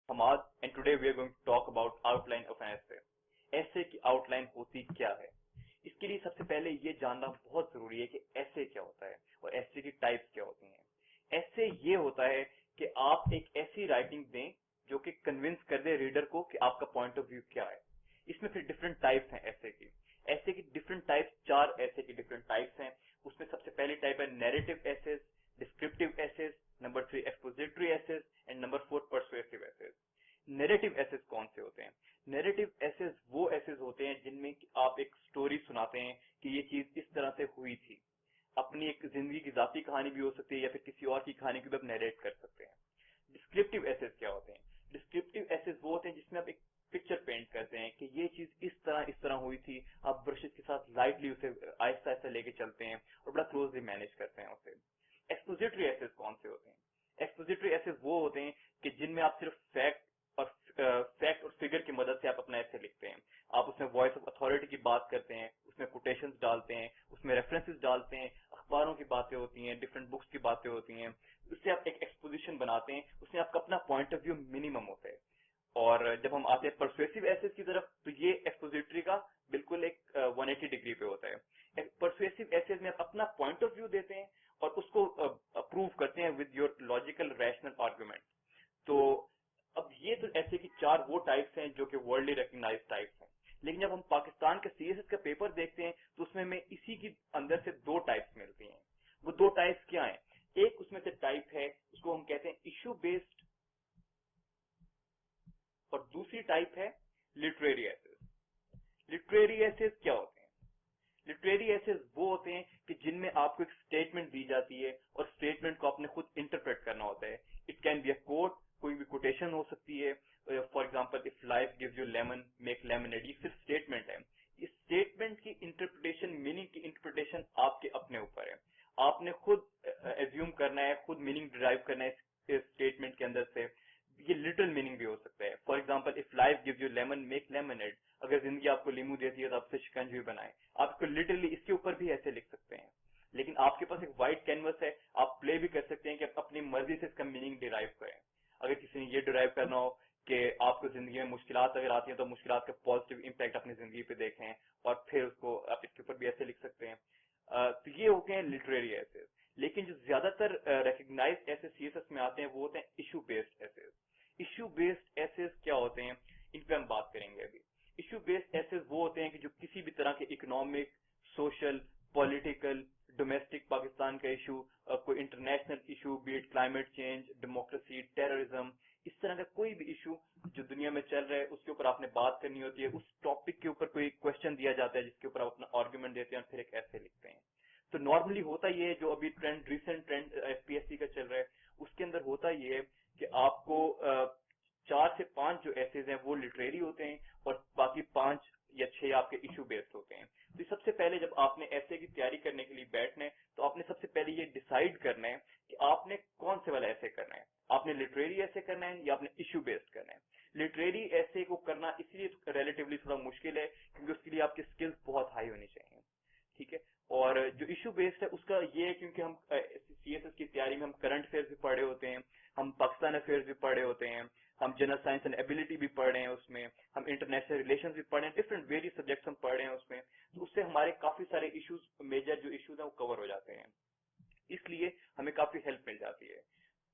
Hamad, and today we are going to talk about outline of an essay. essay की outline होती क्या है? इसके लिए सबसे पहले ये जानना बहुत जरूरी है कि essay क्या होता है और essay की टाइप्स क्या होती हैं। essay ये होता है कि आप एक ऐसी राइटिंग दें जो कि कन्विंस कर दे रीडर को कि आपका पॉइंट ऑफ व्यू क्या है। इसमें फिर डिफरेंट टाइप्स हैं essay की। essay की डिफरेंट टाइप्स, 4 essay की डिफरेंट टाइप्स हैं। उसमें सबसे पहली टाइप है narrative essays, descriptive essays, number 3 expository essays and number 4 persuasive essays. Narrative essays कौन से होते हैं? नैरेटिव एसेज वो एसेज होते हैं जिनमें आप एक स्टोरी सुनाते हैं कि ये चीज इस तरह से हुई थी। अपनी एक जिंदगी की जाती कहानी भी हो सकती है या फिर किसी और की कहानी को भी आप नैरेट कर सकते हैं। डिस्क्रिप्टिव एसेज क्या होते हैं? डिस्क्रिप्टिव एसेज वो होते हैं जिसमें आप एक पिक्चर पेंट करते हैं कि ये चीज इस तरह हुई थी। आप ब्रशेस के साथ लाइटली उसे आहिस्ता आहिस्ता लेके चलते हैं और बड़ा क्लोजली मैनेज करते हैं उसे। एक्सपोजिटरी एसेज कौन से होते हैं? एक्सपोजिटरी एसेज वो होते हैं कि जिनमें आप सिर्फ फैक्ट और फिगर की मदद से आप अपना ऐसे लिखते हैं। आप उसमें वॉइस ऑफ अथॉरिटी की बात करते हैं, उसमें कोटेशंस डालते हैं, उसमें रेफरेंसेस डालते हैं, अखबारों की बातें होती हैं, डिफरेंट बुक्स की बातें होती हैं। उससे आप एक एक्सपोजिशन बनाते हैं, उसमें आपका अपना पॉइंट ऑफ व्यू मिनिमम होता है। और जब हम आते हैं परसुएसिव एसेज की तरफ, तो ये एक्सपोजिटरी का बिल्कुल एक 180 डिग्री पे होता है। परसुएसिव एसेज में आप अपना पॉइंट ऑफ व्यू देते हैं और उसको प्रूव करते हैं with your logical rational argument. तो अब ये तो ऐसे की 4 वो टाइप्स हैं जो कि वर्ल्डली रिकॉग्नाइज्ड टाइप्स हैं। लेकिन जब हम पाकिस्तान के सीएसएस का पेपर देखते हैं तो उसमें हमें इसी की अंदर से 2 टाइप्स मिलती हैं। वो 2 टाइप्स क्या हैं? एक उसमें से टाइप है, उसको हम कहते हैं इश्यू बेस्ड, और दूसरी टाइप है लिटरेरी एसेज। लिटरेरी एसेज क्या होते हैं? लिटरेरी एसेज वो होते हैं कि जिनमें आपको एक स्टेटमेंट दी जाती है और स्टेटमेंट को आपने खुद इंटरप्रेट करना होता है। It can be a quote, कोई भी कोटेशन हो सकती है। For example, if life gives you lemon make lemonade, ये सिर्फ स्टेटमेंट है। इस स्टेटमेंट की इंटरप्रिटेशन, मीनिंग की इंटरप्रिटेशन आपके अपने ऊपर है। आपने खुद एज्यूम करना है, खुद मीनिंग डिराइव करना है इस स्टेटमेंट के अंदर से। ये लिटरल मीनिंग भी हो सकता है। For example, if life gives you lemon make lemonade, अगर जिंदगी आपको लीमू देती है तो आपसे शिकंजी बनाए। आप इसको लिटरली इसके ऊपर भी ऐसे लिख सकते हैं। लेकिन आपके पास एक व्हाइट कैनवस है, आप प्ले भी कर सकते हैं कि आप अपनी मर्जी से इसका मीनिंग डिराइव करें। अगर किसी ने ये डिराइव करना हो कि आपको जिंदगी में मुश्किलात अगर आती हैं तो मुश्किलात का पॉजिटिव इंपैक्ट अपनी जिंदगी पे देखें, और फिर उसको आप इसके ऊपर भी ऐसे लिख सकते हैं। तो ये हो गए हैं लिटरेरी एसेज। लेकिन जो ज्यादातर रिकॉग्नाइज्ड ऐसे सीएसएस में आते हैं वो होते हैं issue based essays. Issue based essays क्या होते हैं, इन पे हम बात करेंगे अभी। इश्यू बेस्ड एसेज वो होते हैं कि जो किसी भी तरह के economic, social, political, domestic Pakistan का इशू, कोई international issue, B it climate change, democracy, terrorism, इस तरह का कोई भी इशू जो दुनिया में चल रहा है उसके ऊपर आपने बात करनी होती है। उस टॉपिक के ऊपर कोई क्वेश्चन दिया जाता है जिसके ऊपर आप अपना आर्ग्यूमेंट देते हैं और फिर एक ऐसे लिखते हैं। तो नॉर्मली होता ये है, जो अभी रिसेंट ट्रेंड एफपीएससी का चल रहा है, उसके अंदर होता ये है कि आपको 4 से 5 जो एसेज हैं वो लिटरेरी होते हैं और बाकी 5 या 6 आपके इशू बेस्ड होते हैं। तो सबसे पहले जब आपने ऐसे की तैयारी करने के लिए बैठना है तो आपने सबसे पहले ये डिसाइड करना है कि आपने कौन से वाला ऐसे करना है। आपने लिटरेरी ऐसे करना है या आपने इशू बेस्ड करना है। लिटरेरी ऐसे को करना इसलिए रिलेटिवली थोड़ा मुश्किल है क्योंकि उसके लिए आपकी स्किल्स बहुत हाई होनी चाहिए, ठीक है। और जो इशू बेस्ड है उसका ये है क्योंकि हम सीएसएस की तैयारी में हम करंट अफेयर्स भी पढ़े होते हैं, हम पाकिस्तान अफेयर्स भी पढ़े होते हैं, हम जनरल साइंस एंड एबिलिटी भी पढ़ रहे हैं उसमें, हम इंटरनेशनल रिलेशंस भी पढ़ रहे हैं, डिफरेंट वेरियस सब्जेक्ट्स हम पढ़ रहे हैं उसमें। तो उससे हमारे काफी सारे इश्यूज, मेजर जो इश्यूज हैं वो कवर हो जाते हैं, इसलिए हमें काफी हेल्प मिल जाती है।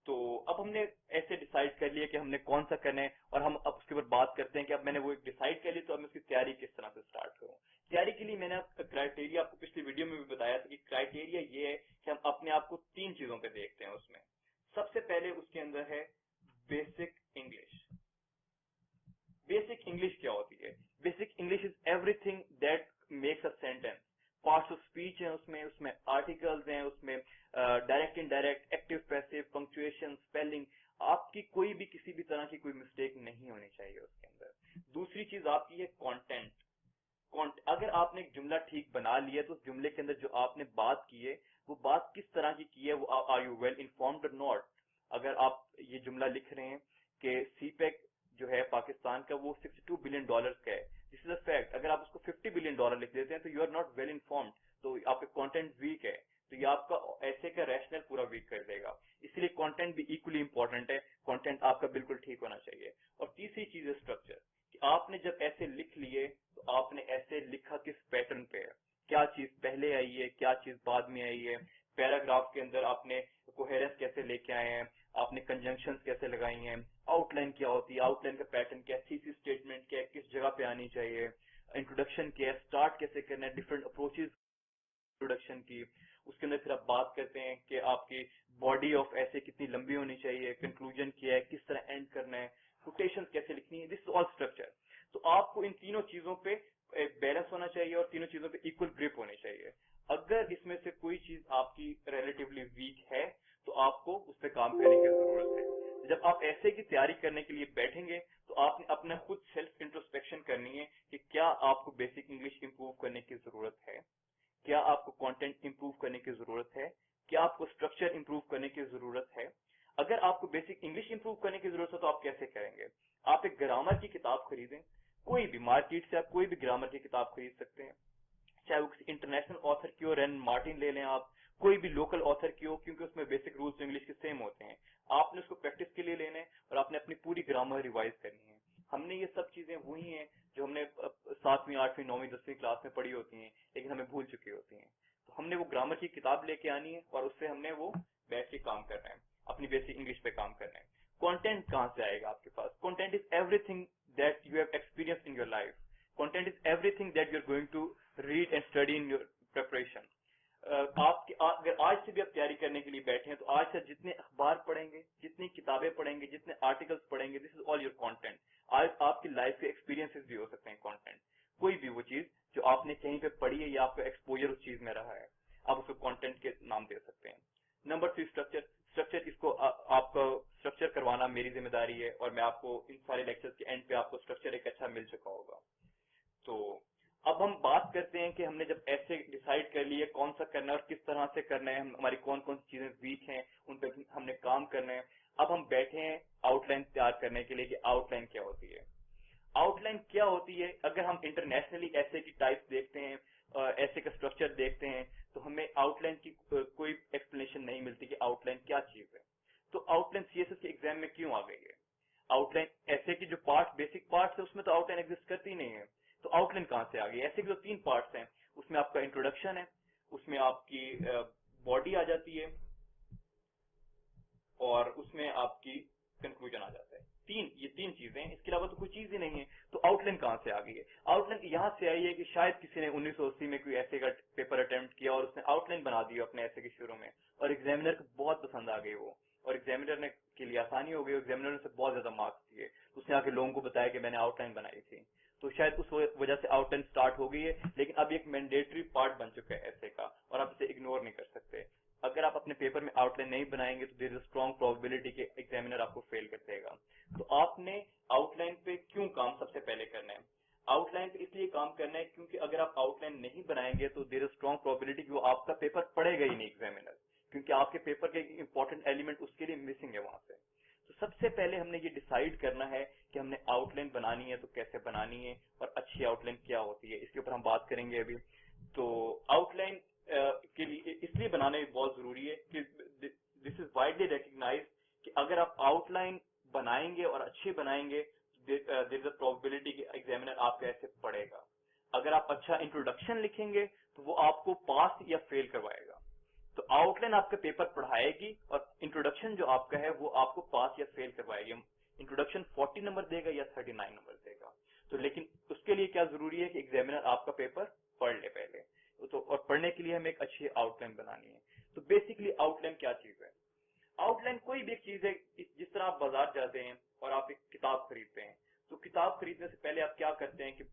तो अब हमने ऐसे डिसाइड कर लिया कि हमने कौन सा करना है और हम अब उसके ऊपर बात करते हैं कि अब मैंने वो डिसाइड कर ली तो अब मैं उसकी तैयारी किस तरह से स्टार्ट करूं। तैयारी के लिए मैंने क्राइटेरिया आपको पिछली वीडियो में भी बताया था कि क्राइटेरिया ये है कि हम अपने आप को 3 चीजों पे देखते हैं उसमें। सबसे पहले उसके अंदर है बेसिक इंग्लिश। बेसिक इंग्लिश क्या होती है? Basic English is everything that makes a sentence. Parts of speech है उसमें, उसमें आर्टिकल्स हैं, उसमें direct indirect, active passive, punctuation, spelling, आपकी कोई भी किसी भी तरह की कोई मिस्टेक नहीं होनी चाहिए उसके अंदर। दूसरी चीज आपकी है कंटेंट। अगर आपने एक जुमला ठीक बना लिया तो उस जुमले के अंदर जो आपने बात की है वो बात किस तरह की है, वो आर यू वेल इन्फॉर्म्ड और नॉट। अगर आप ये जुमला लिख रहे हैं कि सीपेक जो है पाकिस्तान का वो $62 बिलियन का है, दिस इज अ फैक्ट। अगर आप उसको $50 बिलियन लिख देते हैं तो you are not well informed, तो आपका कंटेंट वीक है। तो ये आपका ऐसे का रैशनल पूरा वीक कर देगा। इसलिए कंटेंट भी इक्वली इंपॉर्टेंट है, कंटेंट आपका बिल्कुल ठीक होना चाहिए। और तीसरी चीज है स्ट्रक्चर, कि आपने जब ऐसे लिख लिए तो आपने ऐसे लिखा किस पैटर्न पे है, क्या चीज पहले आई है, क्या चीज बाद में आई है, पैराग्राफ के अंदर आपने कोहेरेंस कैसे लेके आए हैं, आपने कंजंक्शंस कैसे लगाई हैं, आउटलाइन क्या होती है, आउटलाइन का पैटर्न क्या है, थीसिस स्टेटमेंट क्या है, किस जगह पे आनी चाहिए, इंट्रोडक्शन क्या है, स्टार्ट कैसे करना है, डिफरेंट अप्रोचेज इंट्रोडक्शन की। उसके अंदर फिर आप बात करते हैं कि आपकी बॉडी ऑफ ऐसे कितनी लंबी होनी चाहिए, कंक्लूजन क्या है, किस तरह एंड करना है, कोटेशन कैसे लिखनी है, दिस ऑल स्ट्रक्चर। तो आपको इन तीनों चीजों पे बैलेंस होना चाहिए और तीनों चीजों पे इक्वल ग्रिप होनी चाहिए। अगर इसमें से कोई चीज आपकी रिलेटिवली वीक है तो आपको उस पर काम करने की जरूरत है। जब आप ऐसे की तैयारी करने के लिए बैठेंगे तो आपने अपना खुद सेल्फ इंट्रोस्पेक्शन करनी है कि क्या आपको बेसिक इंग्लिश इंप्रूव करने की जरूरत है, क्या आपको कंटेंट इंप्रूव करने की जरूरत है, क्या आपको स्ट्रक्चर इंप्रूव करने की जरूरत है। अगर आपको बेसिक इंग्लिश इंप्रूव करने की जरूरत है तो आप कैसे करेंगे? आप एक ग्रामर की किताब खरीदें, कोई भी मार्केट से आप कोई भी ग्रामर की किताब खरीद सकते हैं, चाहे वो किसी इंटरनेशनल ऑथर की हो, रेन मार्टिन ले लें आप, कोई भी लोकल ऑथर की हो, क्योंकि उसमें बेसिक रूल्स इंग्लिश के सेम होते हैं। आपने उसको प्रैक्टिस के लिए लेना है और आपने अपनी पूरी ग्रामर रिवाइज करनी है। हमने ये सब चीजें वही हैं जो हमने 7वीं 8वीं 9वीं 10वीं क्लास में पढ़ी होती हैं, लेकिन हमें भूल चुकी होती हैं। तो हमने वो ग्रामर की किताब लेके आनी है और उससे हमने वो बैठ के काम करना है, अपनी बेसिक इंग्लिश पे काम करना है। कंटेंट कहां से आएगा आपके पास? Content is everything that you have experience in your life. Content is everything that you are going to read and study in your preparation. आपके अगर आज से भी आप तैयारी करने के लिए बैठे हैं तो आज से जितने अखबार पढ़ेंगे, जितनी किताबें पढ़ेंगे, जितने आर्टिकल्स पढ़ेंगे, this is all your content. आज आपकी लाइफ के एक्सपीरियंसेस भी हो सकते हैं कंटेंट। कोई भी वो चीज जो आपने कहीं पे पढ़ी है या आपका एक्सपोजर उस चीज में रहा है, आप उसको कंटेंट के नाम दे सकते हैं। Number 3 structure. स्ट्रक्चर इसको आपका स्ट्रक्चर करवाना मेरी जिम्मेदारी है और मैं आपको इन सारे लेक्चर्स के एंड पे आपको स्ट्रक्चर एक अच्छा मिल चुका होगा। तो अब हम बात करते हैं कि हमने जब ऐसे डिसाइड कर लिए कौन सा करना है और किस तरह से करना है, हमारी कौन कौन सी चीजें वीक हैं उन पर हमने काम करना है। अब हम बैठे हैं आउटलाइन तैयार करने के लिए कि आउटलाइन क्या होती है। आउटलाइन क्या होती है? अगर हम इंटरनेशनली ऐसे की टाइप्स देखते हैं, ऐसे का स्ट्रक्चर देखते हैं, तो हमें आउटलाइन की कोई एक्सप्लेनेशन नहीं मिलती कि आउटलाइन क्या चीज है। तो आउटलाइन सीएसएस के एग्जाम में क्यों आ गई है? आउटलाइन ऐसे की जो पार्ट बेसिक पार्ट्स है उसमें तो आउटलाइन एग्जिस्ट करती नहीं है, तो आउटलाइन कहां से आ गई? ऐसे के जो 3 पार्ट्स हैं, उसमें आपका इंट्रोडक्शन है, उसमें आपकी बॉडी आ जाती है और उसमें आपकी कंक्लूजन आ जाता है। ये तीन चीजें, इसके अलावा तो कोई चीज ही नहीं है। तो आउटलाइन कहां से आ गई है? आउटलाइन यहां से आई है कि शायद किसी ने 1980 में कोई ऐसे का पेपर अटेम्प्ट किया और उसने आउटलाइन बना दी अपने ऐसे के शुरू में, और एग्जामिनर को बहुत पसंद आ गई वो, और एग्जामिनर ने के लिए आसानी हो गई, एग्जामिनर ने बहुत ज्यादा मार्क्स दिए, तो उसने आके लोगों को बताया कि मैंने आउटलाइन बनाई थी। तो शायद उस वजह से आउटलाइन स्टार्ट हो गई है, लेकिन अब एक मैंडेटरी पार्ट बन चुका है ऐसे का, और आप इसे इग्नोर नहीं कर सकते। अगर आप अपने पेपर में आउटलाइन नहीं बनाएंगे तो देयर इज स्ट्रॉन्ग प्रोबेबिलिटी कि एग्जामिनर आपको फेल कर देगा। तो आपने आउटलाइन पे क्यों काम सबसे पहले करना है? आउटलाइन पे इसलिए काम करना है क्योंकि अगर आप आउटलाइन नहीं बनाएंगे तो देयर इज स्ट्रॉन्ग प्रोबेबिलिटी कि वो आपका पेपर पढ़ेगा ही नहीं एग्जामिनर, क्योंकि आपके पेपर के इंपॉर्टेंट एलिमेंट उसके लिए मिसिंग है वहां से। तो सबसे पहले हमने ये डिसाइड करना है कि हमने आउटलाइन बनानी है तो कैसे बनानी है और अच्छी आउटलाइन क्या होती है, इसके ऊपर हम बात करेंगे अभी। तो आउटलाइन के लिए इसलिए बनाना बहुत जरूरी है कि दिस इज वाइडली रिकग्नाइज्ड कि अगर आप आउटलाइन बनाएंगे और अच्छी बनाएंगे, देयर इज अ प्रोबेबिलिटी कि एग्जामिनर आपका ऐसे पढ़ेगा। अगर आप अच्छा इंट्रोडक्शन लिखेंगे तो वो आपको पास या फेल करवाएगा। तो आउटलाइन आपका पेपर पढ़ाएगी और इंट्रोडक्शन जो आपका है वो आपको पास या फेल करवाएगी। इंट्रोडक्शन 40 नंबर देगा या 39 नंबर देगा। तो लेकिन उसके लिए क्या जरूरी है कि एग्जामिनर आपका पेपर पढ़ ले पहले। तो और पढ़ने के लिए हमें एक अच्छी आउटलाइन बनानी है। तो बेसिकली आउटलाइन क्या चीज है? आउटलाइन कोई भी एक चीज है, जिस तरह आप बाजार जाते हैं और आप एक किताब खरीदते हैं, तो किताब खरीदने से पहले आप क्या करते हैं कि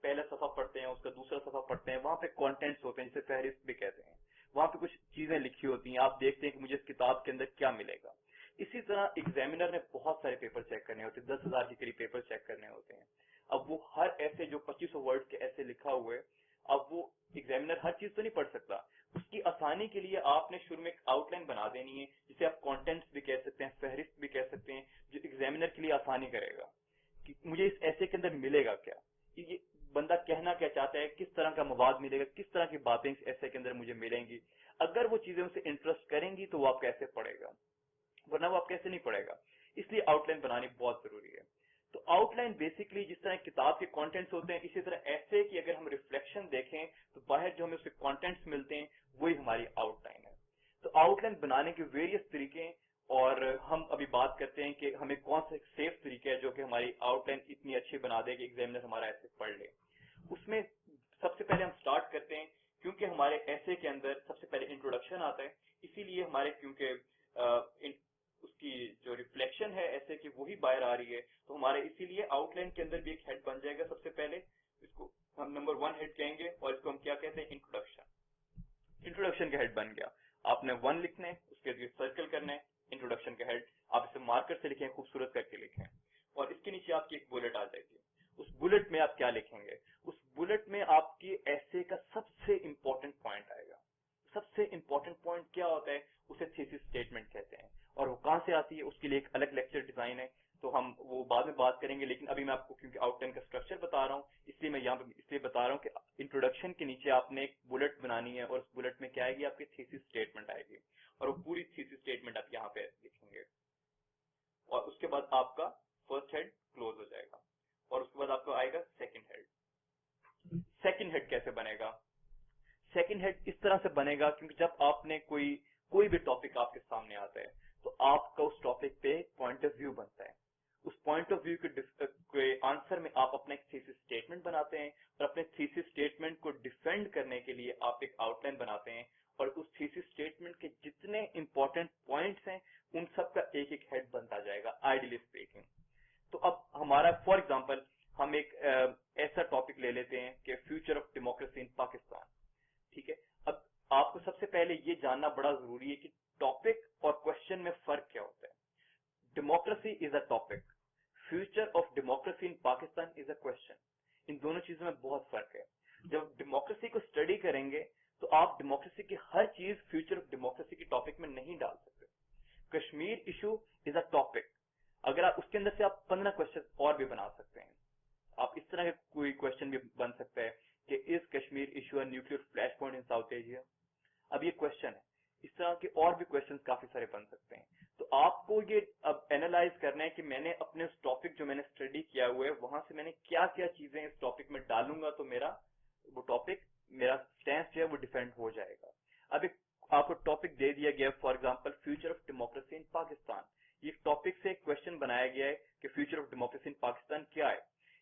पहला सफा पढ़ते हैं, उसका दूसरा सफा पढ़ते हैं, वहां पे कंटेंट्स होते हैं जिसे फहरिस्त भी कहते हैं, वहां पे कुछ चीजें लिखी होती हैं, आप देखते हैं कि मुझे इस किताब के अंदर क्या मिलेगा। इसी तरह एग्जामिनर ने बहुत सारे पेपर चेक करने होते हैं, 10,000 के करीब पेपर चेक करने होते हैं। अब वो हर ऐसे जो 2500 वर्ड के ऐसे लिखा हुआ है, अब वो एग्जामिनर हर चीज तो नहीं पढ़ सकता। उसकी आसानी के लिए आपने शुरू में एक आउटलाइन बना देनी है, जिसे आप कंटेंट्स भी कह सकते हैं, फहरिस्त भी कह सकते हैं, जो एग्जामिनर के लिए आसानी करेगा कि मुझे इस ऐसे के अंदर मिलेगा क्या, कि ये बंदा कहना क्या चाहता है, किस तरह का मवाद मिलेगा, किस तरह की बातें इस ऐसे के अंदर मुझे मिलेंगी। अगर वो चीजें उसे इंटरेस्ट करेंगी तो वो आप कैसे पढ़ेगा, वरना वो आप कैसे नहीं पढ़ेगा। इसलिए आउटलाइन बनानी बहुत जरूरी है। तो आउटलाइन बेसिकली जिस तरह किताब के कंटेंट्स होते हैं, इसी तरह ऐसे कि अगर हम रिफ्लेक्शन देखें तो बाहर जो हमें उसके कंटेंट्स मिलते हैं वही हमारी आउटलाइन है। तो आउटलाइन बनाने के वेरियस तरीके हैं, और हम अभी बात करते हैं कि हमें कौन सा सेफ तरीका है जो कि हमारी आउटलाइन इतनी अच्छी बना दे कि एग्जामिनर हमारा ऐसे पढ़ ले। उसमें सबसे पहले हम स्टार्ट करते हैं, क्योंकि हमारे ऐसे के अंदर सबसे पहले इंट्रोडक्शन आता है, इसीलिए हमारे क्योंकि उसकी जो रिफ्लेक्शन है ऐसे की वही बाहर आ रही है, तो हमारे इसीलिए आउटलाइन के अंदर भी एक हेड बन जाएगा। सबसे पहले इसको हम नंबर 1 हेड कहेंगे, और इसको हम क्या कहते हैं, इंट्रोडक्शन। इंट्रोडक्शन का हेड बन गया, आपने 1 लिखना है, उसके लिए सर्कल करना है इंट्रोडक्शन का हेड, आप इसे मार्कर से लिखें, खूबसूरत करके लिखें, और इसके नीचे आपकी एक बुलेट आ जाएगी। उस बुलेट में आप क्या लिखेंगे, उस बुलेट में आपकी ऐसे का सबसे इंपॉर्टेंट पॉइंट आएगा। सबसे इंपॉर्टेंट पॉइंट क्या होता है, उसे थीसिस स्टेटमेंट कहते हैं, और वो कहां से आती है उसके लिए एक अलग लेक्चर डिजाइन है, तो हम वो बाद में बात करेंगे। लेकिन अभी मैं आपको क्योंकि आउटलाइन का स्ट्रक्चर बता रहा हूं, इसलिए मैं यहाँ पे इसलिए बता रहा हूँ कि इंट्रोडक्शन के नीचे आपने एक बुलेट बनानी है, और उस बुलेट में क्या आएगी, आपकी थीसिस स्टेटमेंट आएगी, और वो पूरी थीसिस स्टेटमेंट आप यहाँ पे लिखेंगे, और उसके बाद आपका फर्स्ट हेड क्लोज हो जाएगा, और उसके बाद आपको आएगा सेकंड हेड। सेकंड हेड कैसे बनेगा, सेकंड हेड इस तरह से बनेगा, क्योंकि जब आपने कोई भी टॉपिक आपके सामने आता है तो आपका उस टॉपिक पे पॉइंट ऑफ व्यू बनता है। उस पॉइंट ऑफ व्यू के आंसर में आप अपना एक थीसिस स्टेटमेंट बनाते हैं, और अपने थीसिस स्टेटमेंट को डिफेंड करने के लिए आप एक आउटलाइन बनाते हैं, और उस थीसिस स्टेटमेंट के जितने इंपॉर्टेंट पॉइंट्स हैं उन सब का एक एक हेड बनता जाएगा, आइडियली स्पीकिंग। तो अब हमारा फॉर एग्जांपल हम एक ऐसा टॉपिक ले लेते हैं कि future of democracy in Pakistan. ठीक है, अब आपको सबसे पहले ये जानना बड़ा जरूरी है कि टॉपिक और क्वेश्चन में फर्क क्या होता है। Democracy is a topic, future of democracy in Pakistan is a question. इन दोनों चीजों में बहुत फर्क है। जब डेमोक्रेसी को स्टडी करेंगे तो आप डेमोक्रेसी की हर चीज फ्यूचर ऑफ डेमोक्रेसी की टॉपिक में नहीं डाल सकते। Kashmir issue is a topic, अगर आप उसके अंदर से आप 15 क्वेश्चन और भी बना सकते हैं। आप इस तरह का कोई क्वेश्चन भी बन सकता है कि is Kashmir issue a nuclear flash point in south Asia. अब ये क्वेश्चन है, इस तरह के और भी क्वेश्चंस काफी सारे बन सकते हैं। तो आपको ये अब एनालाइज करना है कि मैंने अपने उस टॉपिक जो मैंने स्टडी किया हुआ है वहां से मैंने क्या क्या चीजें इस टॉपिक में डालूंगा तो मेरा वो टॉपिक, मेरा स्टैंस जो है वो डिफेंड हो जाएगा। अब एक आपको टॉपिक दे दिया गया, for example future of democracy in Pakistan. ये टॉपिक से एक क्वेश्चन बनाया गया है कि future of democracy in Pakistan क्या है।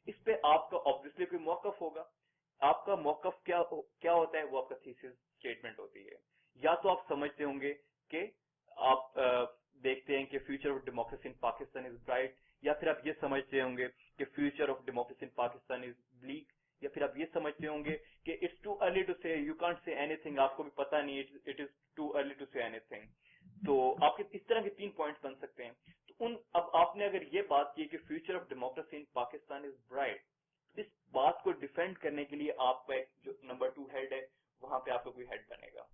इस पे आपका ऑब्वियसली कोई मौकफ होगा। आपका मौकफ क्या होता है, वो आपका थीसिस स्टेटमेंट होती है। या तो आप समझते होंगे कि आप देखते हैं कि future of democracy in Pakistan is bright, या फिर आप ये समझते होंगे कि future of democracy in Pakistan is bleak, या फिर आप ये समझते होंगे कि it's too early to say, you can't say anything, आपको भी पता नहीं, it is too early to say anything. तो आपके इस तरह के 3 पॉइंट्स बन सकते हैं। तो अब आपने अगर ये बात की कि future of democracy in Pakistan is bright, इस बात को डिफेंड करने के लिए आपका एक जो नंबर 2 हेड है, वहां पे आपका कोई हेड बनेगा।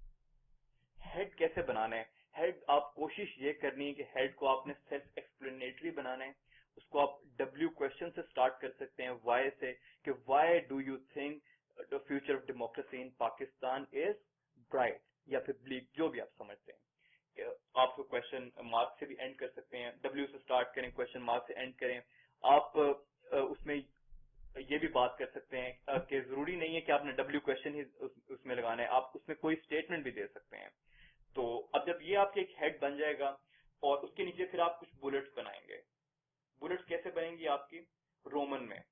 हेड कैसे बनाना है, हेड आप कोशिश ये करनी है कि हेड को आपने सेल्फ एक्सप्लेनेटरी बनाना है। उसको आप डब्ल्यू क्वेश्चन से स्टार्ट कर सकते हैं, वाई से, कि why do you think the future of democracy in Pakistan is bright, या फिर ब्लीक, जो भी आप समझते हैं। आप तो क्वेश्चन मार्क से भी एंड कर सकते हैं, डब्ल्यू से स्टार्ट करें, क्वेश्चन मार्क से एंड करें। आप उसमें ये भी बात कर सकते हैं कि जरूरी नहीं है कि आपने डब्ल्यू क्वेश्चन ही उसमें लगाना है, आप उसमें कोई स्टेटमेंट भी दे सकते हैं। तो अब जब ये आपके एक हेड बन जाएगा, और उसके नीचे फिर आप कुछ बुलेट्स बनाएंगे। बुलेट्स कैसे बनेंगी आपकी, रोमन में।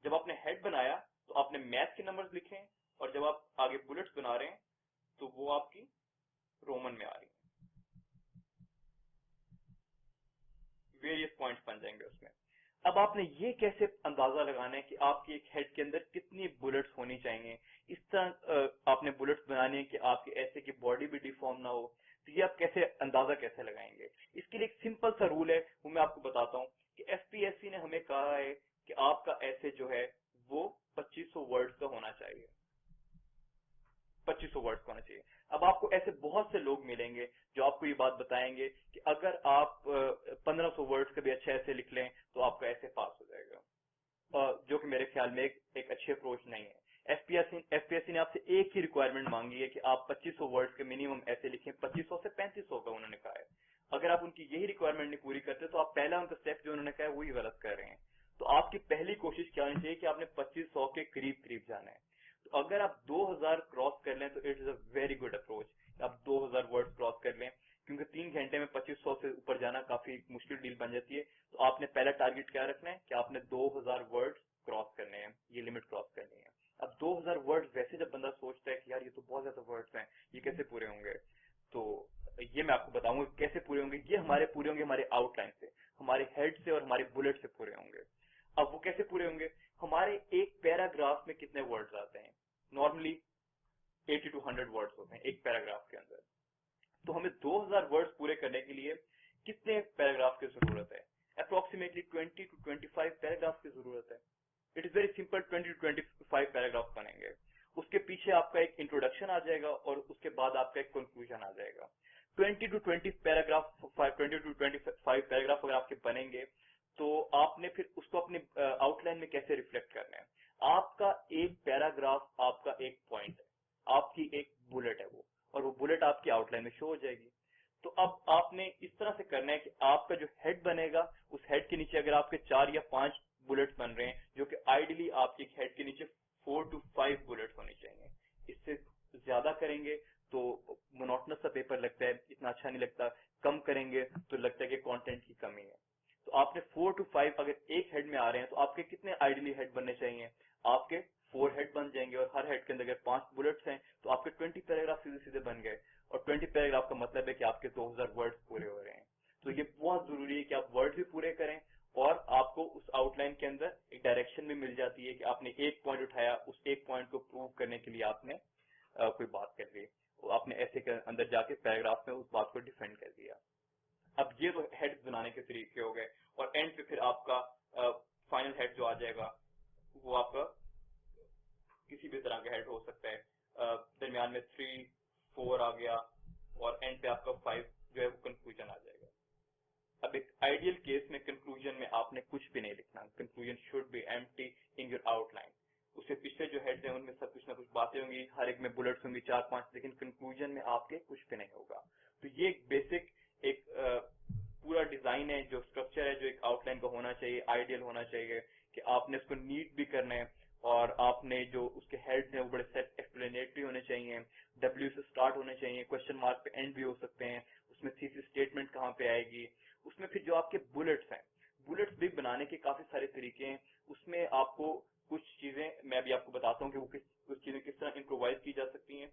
जब आपने हेड बनाया तो आपने मैथ के नंबर्स लिखे, और जब आप आगे बुलेट्स बना रहे हैं तो वो आपकी रोमन में आ रही है, वेरियस पॉइंट्स बन जाएंगे उसमें। अब आपने ये कैसे अंदाजा लगाना है कि आपकी एक हेड के अंदर कितनी बुलेट्स होनी चाहिए। इस तरह आपने बुलेट्स बनानी है कि आपके ऐसे की बॉडी भी डिफॉर्म ना हो। तो ये आप कैसे अंदाजा कैसे लगाएंगे, इसके लिए एक सिंपल सा रूल है, वो मैं आपको बताता हूँ कि एफपीएससी ने हमें कहा है कि आपका ऐसे जो है वो 2500 वर्ड्स का होना चाहिए, 2500 वर्ड्स का होना चाहिए। अब आपको ऐसे बहुत से लोग मिलेंगे जो आपको ये बात बताएंगे कि अगर आप 1500 वर्ड्स का भी अच्छे ऐसे लिख लें तो आपका ऐसे पास हो जाएगा, जो कि मेरे ख्याल में एक अच्छी अप्रोच नहीं है। एफपीएससी ने आपसे एक ही रिक्वायरमेंट मांगी है कि आप 2500 वर्ड्स के मिनिमम ऐसे लिखें, 2500 से 3500 का उन्होंने कहा है। अगर आप उनकी यही रिक्वायरमेंट नहीं पूरी करते तो आप पहला उनका स्टेप जो उन्होंने कहा है वही गलत कर रहे हैं। तो आपकी पहली कोशिश क्या होनी चाहिए कि आपने 2500 के करीब करीब जाना है। तो अगर आप 2000 क्रॉस कर लें तो it is a very good approach, आप 2000 वर्ड्स क्रॉस कर लें, क्योंकि 3 घंटे में 2500 से ऊपर जाना काफी मुश्किल डील बन जाती है। तो आपने पहला टारगेट क्या रखना है कि आपने 2000 वर्ड्स क्रॉस करने हैं, ये लिमिट क्रॉस करनी है। अब 2000 वर्ड्स वैसे जब बंदा सोचता है कि यार ये तो बहुत ज्यादा वर्ड्स हैं, ये कैसे पूरे होंगे, तो ये मैं आपको बताऊंगा कैसे पूरे होंगे। ये हमारे पूरे होंगे हमारे आउटलाइन से, हमारे हेड से और हमारे बुलेट से पूरे होंगे। अब वो कैसे पूरे होंगे, हमारे एक पैराग्राफ में कितने वर्ड्स आते हैं, नॉर्मली 80 to 100 वर्ड्स होते हैं एक पैराग्राफ के अंदर। तो हमें 2000 वर्ड्स पूरे करने के लिए कितने पैराग्राफ की जरूरत है, अप्रोक्सीमेटली 20 to 25 पैराग्राफ की जरूरत है। It is very simple, 20 to 25 paragraph बनेंगे। उसके पीछे आपका एक इंट्रोडक्शन आ जाएगा और उसके बाद आपका एक कंक्लूजन आ जाएगा। 20 to 25 पैराग्राफ अगर आपके बनेंगे तो आपने फिर उसको अपने आउटलाइन में कैसे रिफ्लेक्ट करना है। आपका एक पैराग्राफ आपका एक पॉइंट है, आपकी एक बुलेट है वो, और वो बुलेट आपकी आउटलाइन में शो हो जाएगी। तो अब आपने इस तरह से करना है कि आपका जो हेड बनेगा उस हेड के नीचे अगर आपके 4 या 5 बुलेट्स बन रहे हैं, जो कि आइडियली आपके हेड के नीचे 4 to 5 बुलेट्स होने चाहिए। इससे ज्यादा करेंगे तो मोनोटोनस सा पेपर लगता है, इतना अच्छा नहीं लगता। कम करेंगे तो लगता है कि कंटेंट की कमी है। तो आपने 4 to 5 अगर एक हेड में आ रहे हैं तो आपके कितने आइडियली हेड बनने चाहिए, आपके 4 हेड बन जाएंगे, और हर हेड के अंदर अगर 5 बुलेट्स हैं तो आपके 20 पैराग्राफ सीधे सीधे बन गए। और 20 पैराग्राफ का मतलब है कि आपके 2000 वर्ड्स पूरे हो रहे हैं। तो ये बहुत जरूरी है कि आप वर्ड भी पूरे करें, और आपको उस आउटलाइन के अंदर एक डायरेक्शन भी मिल जाती है कि आपने एक पॉइंट उठाया, उस एक पॉइंट को प्रूव करने के लिए आपने कोई बात कर ली, आपने ऐसे के अंदर जाके पैराग्राफ में उस बात को डिफेंड कर दिया। अब ये तो हेड्स बनाने के तरीके हो गए, और एंड पे फिर आपका फाइनल हेड जो आ जाएगा वो आपका किसी भी तरह का हेड हो सकता है। दरमियान में 3, 4 आ गया, और एंड पे आपका 5 जो है वो कंक्लूजन आ जाएगा। अब एक आइडियल केस में कंक्लूजन में आपने कुछ भी नहीं लिखना, conclusion should be empty in your outline. उससे पिछले जो हेड्स हैं उनमें सब कुछ ना कुछ बातें होंगी, हर एक में बुलेट्स होंगी 4-5, लेकिन कंक्लूजन में आपके कुछ भी नहीं होगा। तो ये एक बेसिक एक पूरा डिजाइन है, जो स्ट्रक्चर है, जो एक आउटलाइन का होना चाहिए, आइडियल होना चाहिए कि आपने उसको नीट भी करना है, और आपने जो उसके हेड्स हैं वो बड़े सेट एक्सप्लेनेटरी होने चाहिए, डब्ल्यू से स्टार्ट होने चाहिए, क्वेश्चन मार्क पे एंड भी हो सकते हैं, उसमें थीसिस स्टेटमेंट कहाँ पे आएगी, उसमें फिर जो आपके बुलेट्स हैं, बुलेट्स भी बनाने के काफी सारे तरीके हैं। उसमें आपको कुछ चीजें मैं भी आपको बताता हूँ कि वो कुछ चीजें किस तरह इम्प्रोवाइज की जा सकती हैं।